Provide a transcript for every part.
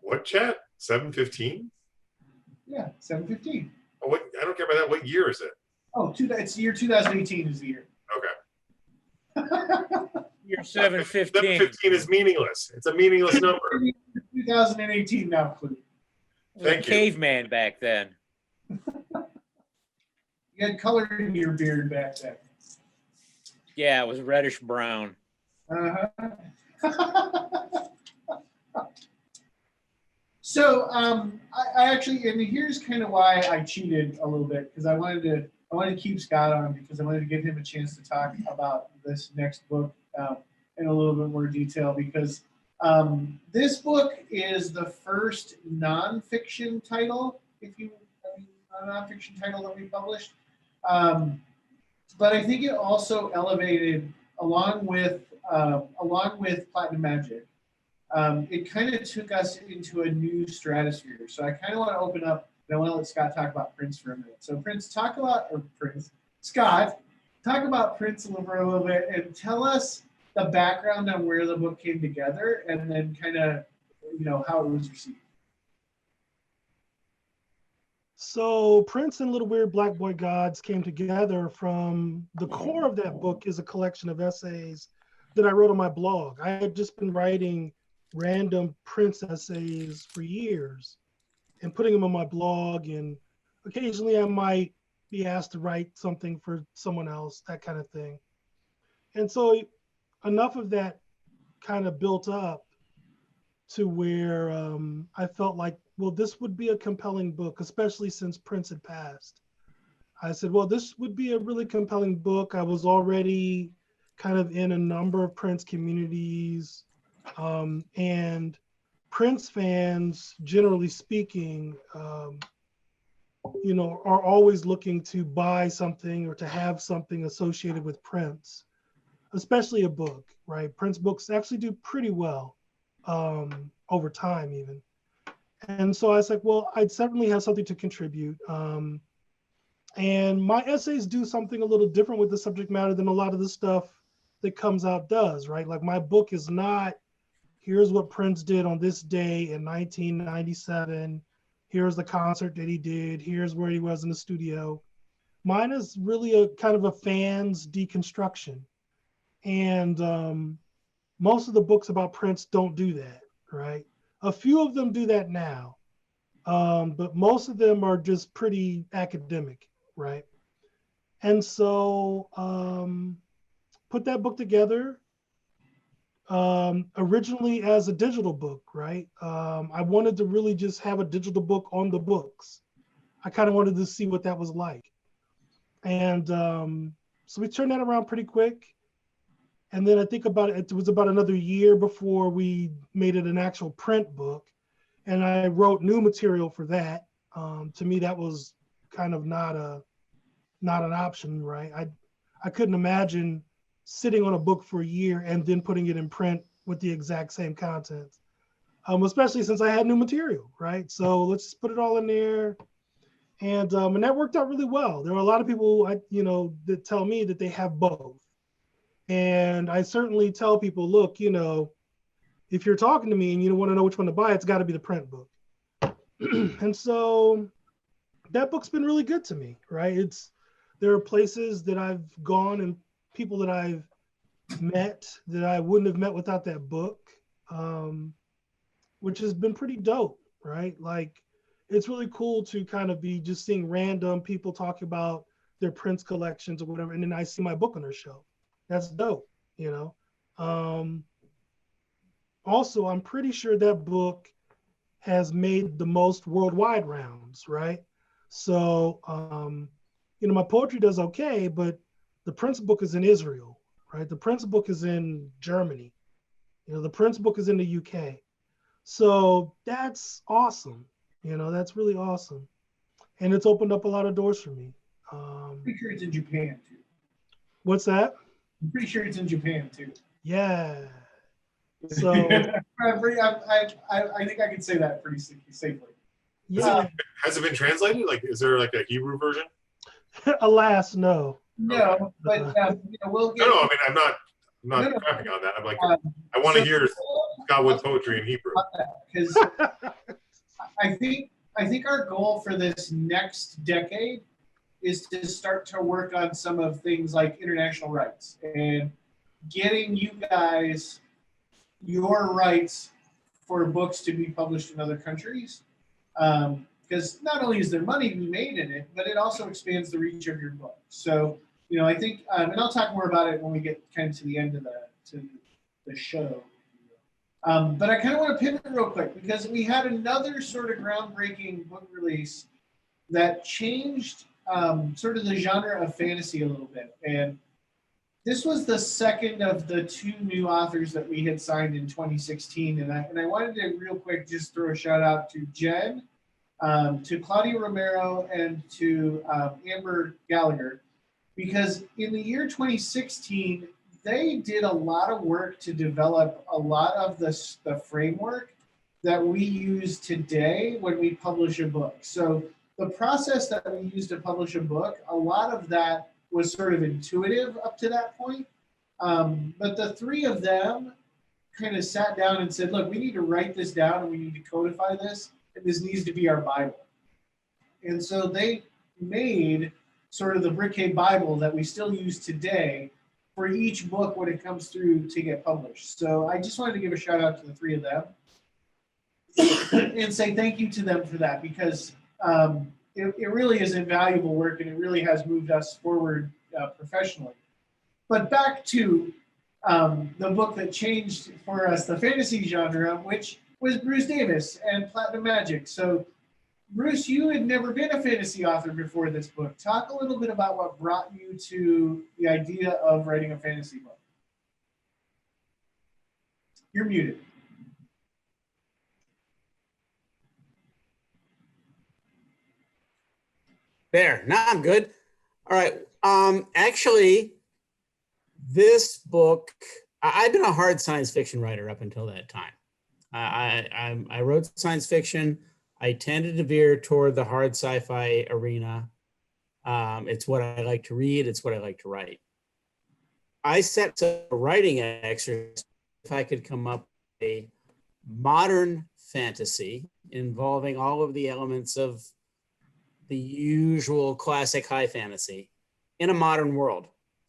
What chat? 7:15? Yeah, 7:15. Oh, what? I don't care about that. What year is it? Oh, it's year 2018 is the year. Okay. Year 7:15. 7:15 is meaningless. It's a meaningless number. 2018 now, Klute. Thank you. Caveman back then. You had color in your beard back then. Yeah, it was reddish brown. Uh-huh. So I actually, and here's kind of why I cheated a little bit, because I wanted to keep Scott on, because I wanted to give him a chance to talk about this next book in a little bit more detail, because this book is the first nonfiction title, a nonfiction title that we published. But I think it also elevated, along with Platinum Magic, it kind of took us into a new stratosphere. So I kind of want to open up, and I want to let Scott talk about Prince for a minute. So Scott, talk about Prince for a little bit, and tell us the background on where the book came together, and then kind of, how it was received. So Prince and Little Weird Black Boy Gods came together from the core of that book is a collection of essays that I wrote on my blog. I had just been writing random Prince essays for years and putting them on my blog, and occasionally I might be asked to write something for someone else, that kind of thing. And so enough of that kind of built up to where I felt like, well, this would be a compelling book, especially since Prince had passed. I said, well, this would be a really compelling book. I was already kind of in a number of Prince communities, and Prince fans, generally speaking, are always looking to buy something or to have something associated with Prince, especially a book, right? Prince books actually do pretty well over time even. And so I was like, well, I'd certainly have something to contribute. And my essays do something a little different with the subject matter than a lot of the stuff that comes out does, right? Like my book is not, here's what Prince did on this day in 1997. Here's the concert that he did. Here's where he was in the studio. Mine is really a kind of a fan's deconstruction. And most of the books about Prince don't do that, right? A few of them do that now, but most of them are just pretty academic, right? And so put that book together originally as a digital book, right? I wanted to really just have a digital book on the books. I kind of wanted to see what that was like. And so we turned that around pretty quick. And then I think it was about another year before we made it an actual print book. And I wrote new material for that. To me, that was kind of not an option, right? I couldn't imagine sitting on a book for a year and then putting it in print with the exact same content, especially since I had new material, right? So let's just put it all in there. And that worked out really well. There are a lot of people, that tell me that they have both. And I certainly tell people, look, if you're talking to me and you don't want to know which one to buy, it's got to be the print book. And so that book's been really good to me, right? There are places that I've gone and people that I've met that I wouldn't have met without that book, which has been pretty dope, right? Like, it's really cool to kind of be just seeing random people talk about their Prince collections or whatever, and then I see my book on their shelf. That's dope, Also, I'm pretty sure that book has made the most worldwide rounds, right? So, my poetry does okay, but the Prince book is in Israel, right? The Prince book is in Germany. The Prince book is in the UK. So that's awesome. That's really awesome. And it's opened up a lot of doors for me. Pretty sure it's in Japan too. What's that? I'm pretty sure it's in Japan too. Yeah. So I think I can say that pretty safely. Yeah. Has it been translated? Like, is there like a Hebrew version? Alas, no. No, but we'll get. No, I mean, I'm not crapping on that. I'm like, I want to hear. got with poetry in Hebrew. Because I think our goal for this next decade is to start to work on some of things like international rights and getting you guys your rights for books to be published in other countries. Because not only is there money to be made in it, but it also expands the reach of your book. So, I think, and I'll talk more about it when we get kind of to the end of the show. But I kind of want to pivot real quick because we had another sort of groundbreaking book release that changed sort of the genre of fantasy a little bit. And this was the second of the two new authors that we had signed in 2016. And I wanted to real quick just throw a shout out to Jenn, to Claudia Romero, and to Amber Gallagher, because in the year 2016, they did a lot of work to develop a lot of the framework that we use today when we publish a book. So the process that we use to publish a book, a lot of that was sort of intuitive up to that point. But the three of them kind of sat down and said, look, we need to write this down and we need to codify this, and this needs to be our Bible. And so they made sort of the Brickhead Bible that we still use today for each book when it comes through to get published. So I just wanted to give a shout out to the three of them and say thank you to them for that, because it really is invaluable work and it really has moved us forward professionally. But back to the book that changed for us the fantasy genre, which was Bruce Davis and Platinum Magic. So Bruce, you had never been a fantasy author before this book. Talk a little bit about what brought you to the idea of writing a fantasy book. You're muted. There, now I'm good. All right. Actually, this book, I've been a hard science fiction writer up until that time. I wrote science fiction. I tended to veer toward the hard sci-fi arena. It's what I like to read. It's what I like to write. I set a writing exercise if I could come up with a modern fantasy involving all of the elements of the usual classic high fantasy in a modern world.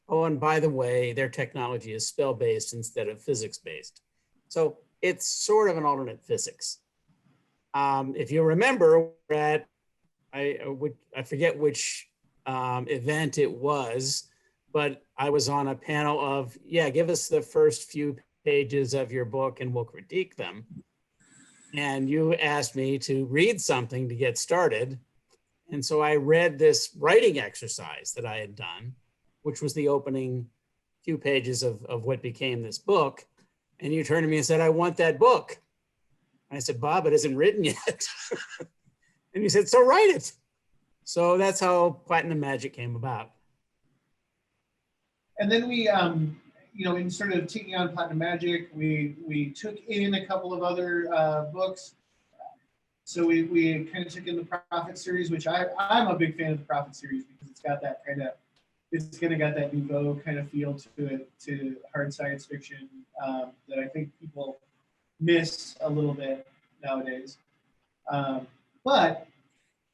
Oh, and by the way, their technology is spell-based instead of physics-based. So it's sort of an alternate physics. If you remember, I forget which event it was, but I was on a panel of, give us the first few pages of your book and we'll critique them. And you asked me to read something to get started. And so I read this writing exercise that I had done, which was the opening few pages of what became this book. And you turned to me and said, I want that book. I said, Bob, it isn't written yet. And you said, so write it. So that's how Platinum Magic came about. And then we, in sort of taking on Platinum Magic, we took in a couple of other books. So we kind of took in the Prophet series, which I'm a big fan of the Prophet series because it's got that kind of, it's kind of got that nouveau kind of feel to it, to hard science fiction that I think people miss a little bit nowadays. But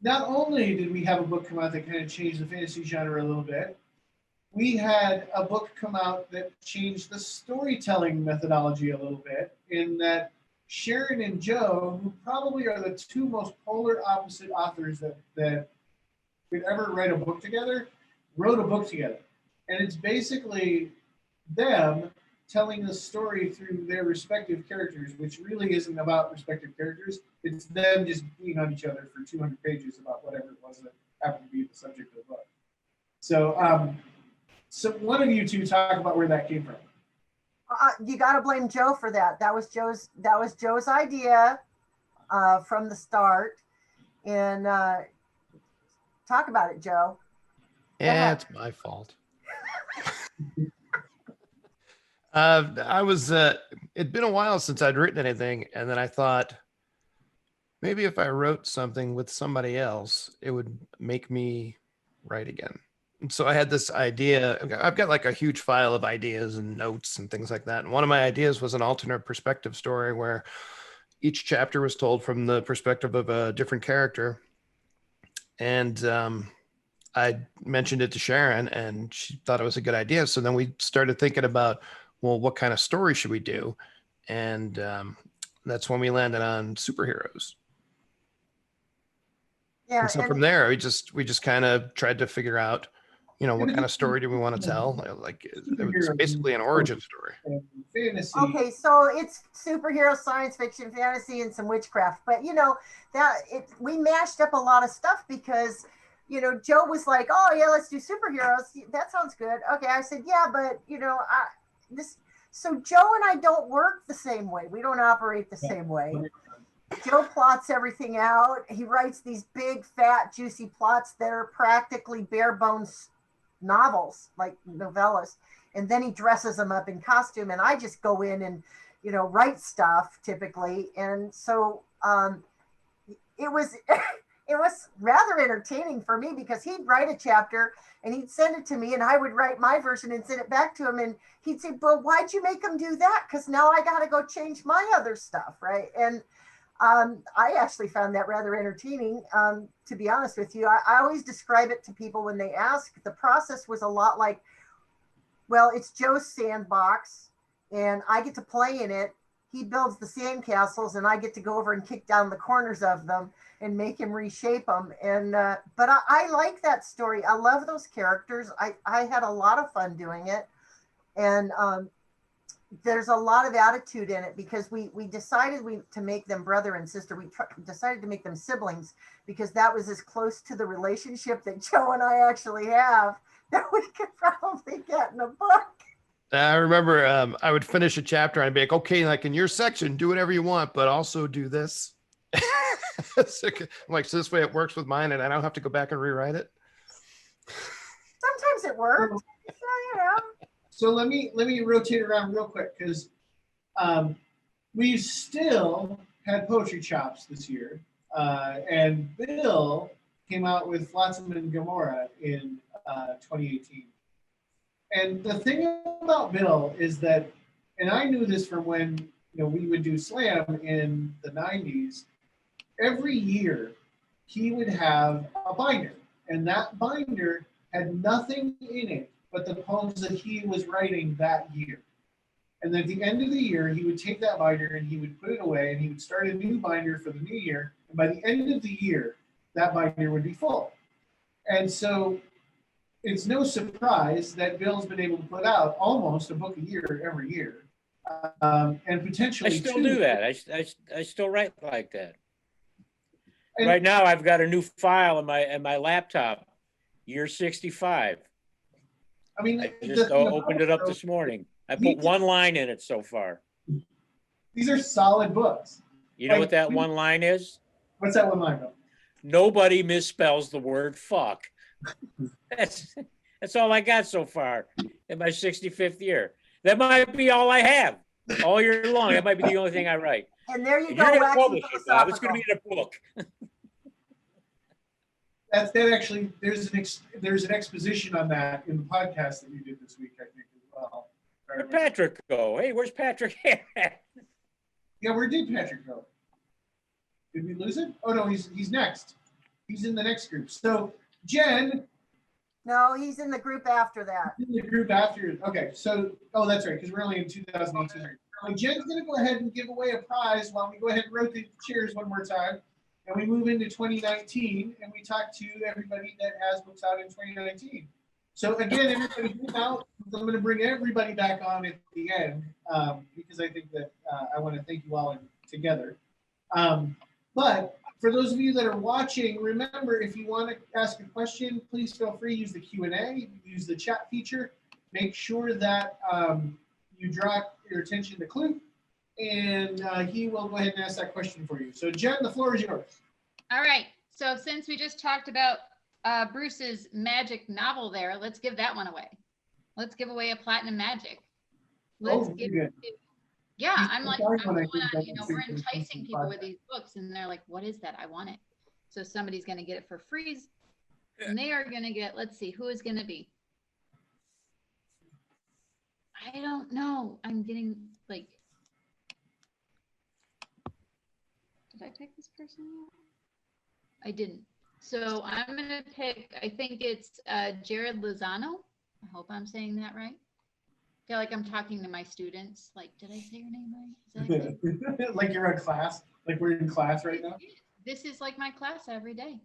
not only did we have a book come out that kind of changed the fantasy genre a little bit, we had a book come out that changed the storytelling methodology a little bit, in that Sharon and Joe, who probably are the two most polar opposite authors that could ever write a book together, wrote a book together. And it's basically them telling the story through their respective characters, which really isn't about respective characters. It's them just being on each other for 200 pages about whatever it was that happened to be the subject of the book. So, so one of you two talk about where that came from. You got to blame Joe for that. That was Joe's idea from the start. And talk about it, Joe. Yeah, it's my fault. It'd been a while since I'd written anything, and then I thought maybe if I wrote something with somebody else, it would make me write again. And so I had this idea. I've got like a huge file of ideas and notes and things like that. And one of my ideas was an alternate perspective story where each chapter was told from the perspective of a different character. And I mentioned it to Sharon and she thought it was a good idea. So then we started thinking about, well, what kind of story should we do? And that's when we landed on superheroes. Yeah, And so from there, we just kind of tried to figure out, what kind of story do we want to tell? Like it was basically an origin story. Fantasy. okay, so it's superhero, science fiction, fantasy, and some witchcraft. But we mashed up a lot of stuff because Joe was like, "Oh yeah, let's do superheroes. That sounds good." Okay, I said, "Yeah, but So Joe and I don't work the same way. We don't operate the same way. Joe plots everything out. He writes these big, fat, juicy plots that are practically bare bones novels, like novellas. And then he dresses them up in costume. And I just go in and, write stuff typically. And so it was it was rather entertaining for me because he'd write a chapter and he'd send it to me and I would write my version and send it back to him. And he'd say, "But why'd you make him do that? Because now I got to go change my other stuff." Right. And I actually found that rather entertaining. To be honest with you, I always describe it to people when they ask. The process was a lot like, well, it's Joe's sandbox and I get to play in it. He builds the sandcastles and I get to go over and kick down the corners of them and make him reshape them. And but I like that story. I love those characters. I had a lot of fun doing it. And there's a lot of attitude in it because we decided to make them brother and sister. We decided to make them siblings because that was as close to the relationship that Joe and I actually have that we could probably get in a book. I remember I would finish a chapter and I'd be like, "Okay, like in your section, do whatever you want, but also do this." So, I'm like, so this way it works with mine and I don't have to go back and rewrite it. Sometimes it works. So, So let me rotate around real quick because we still had poetry chops this year, and Bill came out with Flotsam and Gomorrah in 2018. And the thing about Bill is that, and I knew this from when we would do slam in the 90s. Every year he would have a binder, and that binder had nothing in it but the poems that he was writing that year. And then at the end of the year, he would take that binder and he would put it away and he would start a new binder for the new year. And by the end of the year, that binder would be full. And so it's no surprise that Bill's been able to put out almost a book a year every year. And potentially I still do that. I still write like that. And right now, I've got a new file in my laptop, year 65. I mean, I just opened it up this morning. I put one line in it so far. These are solid books. You know what that one line is? What's that one line, Bill? Nobody misspells the word fuck. That's all I got so far in my 65th year. That might be all I have all year long. That might be the only thing I write. and there you And go. you're going to waxing publish it, Bob. It's going to philosophical. be in a book. That actually, there's an exposition on that in the podcast that you did this week, I think, as well. Where'd Patrick go? Hey, where's Patrick? Yeah, where did Patrick go? Did we lose him? Oh no, he's next. He's in the next group. So Jenn. No, he's in the group after that. In the group after. Okay, so that's right, because we're only in 2018. So Jenn's going to go ahead and give away a prize while we go ahead and rotate the chairs one more time. And we move into 2019 and we talk to everybody that has books out in 2019. So again, everybody who's out, I'm going to bring everybody back on at the end because I think that I want to thank you all together. But for those of you that are watching, remember, if you want to ask a question, please feel free to use the Q&A, use the chat feature. Make sure that you draw your attention to Klute, and he will go ahead and ask that question for you. So Jenn, the floor is yours. All right. So since we just talked about Bruce's magic novel there, let's give that one away. Let's give away a Platinum Magic. Let's yeah, I'm like, we're enticing people with these books and they're like, what is that? I want it. So somebody's going to get it for free And they are gonna get, let's see, who is gonna be? I don't know. I'm getting like, did I pick this person yet? I didn't. So I'm gonna pick, I think it's Jared Lozano. I hope I'm saying that right. I feel like I'm talking to my students. Like, did I say your name right? Is that good? Like you're in class, like we're in class right now. This is like my class every day.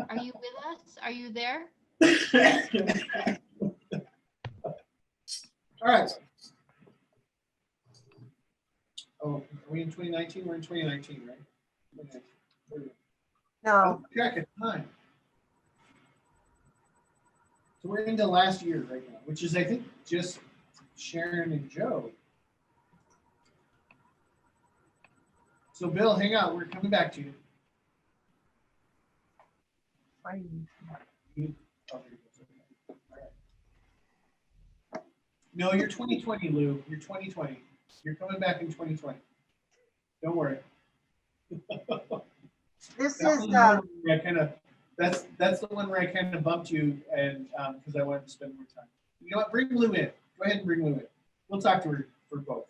Are you with us? Are you there? All right. Oh, are we in 2019? We're in 2019, right? No, Check it, time. So we're into last year right now, which is, I think, just Sharon and Joe. So Bill, hang on, we're coming back to you. fine. Oh, here it goes. Okay. All right. No, you're 2020, Lou. You're 2020. You're coming back in 2020. Don't worry. This That is, was the one where I kind of, that's the one where I kind of bumped you, and because I wanted to spend more time. You know what? Bring Lou in. Go ahead and bring Lou in. We'll talk to her for both.